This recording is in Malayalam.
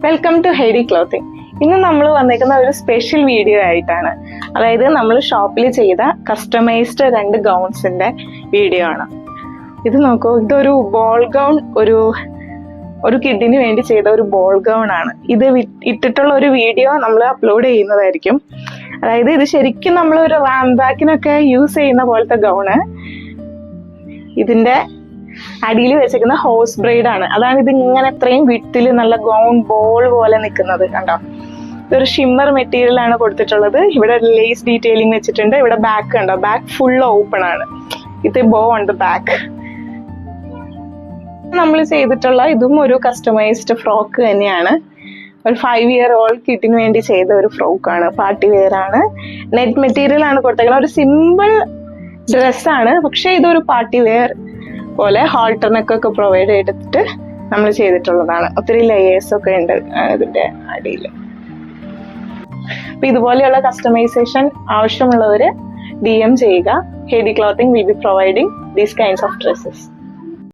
Welcome to ഹെയ്ഡി clothing. ഇന്ന് നമ്മൾ വന്നേക്കുന്ന ഒരു സ്പെഷ്യൽ വീഡിയോ ആയിട്ടാണ്. അതായത് നമ്മൾ ഷോപ്പിൽ ചെയ്ത കസ്റ്റമൈസ്ഡ് 2 ഗൗൺസിന്റെ വീഡിയോ ആണ്. ഇത് നോക്കൂ, ഇതൊരു ബോൾ ഗൗൺ, ഒരു കിഡിന് വേണ്ടി ചെയ്ത ഒരു ബോൾ ഗൗൺ ആണ്. ഇത് ഇട്ടിട്ടുള്ള ഒരു വീഡിയോ നമ്മൾ അപ്ലോഡ് ചെയ്യുന്നതായിരിക്കും. അതായത് ഇത് ശരിക്കും നമ്മൾ ഒരു റാം ബാക്കിനൊക്കെ യൂസ് ചെയ്യുന്ന പോലത്തെ ഗൗണ്. ഇതിന്റെ അടിയിൽ വെച്ചേക്കുന്ന ഹോസ് ബ്രെയ്ഡ് ആണ്. അതാണ് ഇത് ഇങ്ങനെ ഇത്രയും വിട്ടിൽ നല്ല ഗൗൺ ബോൾ പോലെ നിൽക്കുന്നത്. കണ്ടോ, ഇതൊരു ഷിമ്മർ മെറ്റീരിയൽ ആണ് കൊടുത്തിട്ടുള്ളത്. ഇവിടെ ലേസ് ഡീറ്റെയിലിംഗ് വെച്ചിട്ടുണ്ട്. ഇവിടെ ബാക്ക് കണ്ടോ, ബാക്ക് ഫുൾ ഓപ്പൺ ആണ്. ഇത് ബോ ഓൺ ദ ബാക്ക്. നമ്മൾ ചെയ്തിട്ടുള്ള ഇതും ഒരു കസ്റ്റമൈസ്ഡ് ഫ്രോക്ക് തന്നെയാണ്. ഒരു 5 year old കിഡിന് വേണ്ടി ചെയ്ത ഒരു ഫ്രോക്കാണ്. പാർട്ടി വെയർ ആണ്. നെറ്റ് മെറ്റീരിയൽ ആണ് കൊടുത്തേക്കുന്നത്. ഒരു സിമ്പിൾ ഡ്രസ്സാണ്, പക്ഷെ ഇതൊരു പാർട്ടി വെയർ പോലെ ഹാൾട്ടർനെക്കൊക്കെ പ്രൊവൈഡ് ചെയ്തിട്ട് നമ്മൾ ചെയ്തിട്ടുള്ളതാണ്. ഒത്തിരി ലെയേഴ്സ് ഒക്കെ ഉണ്ട് ഇതിന്റെ അടിയിൽ. അപ്പൊ ഇതുപോലെയുള്ള കസ്റ്റമൈസേഷൻ ആവശ്യമുള്ളവര് DM ചെയ്യുക. Heidi clothing will be providing these kinds of dresses.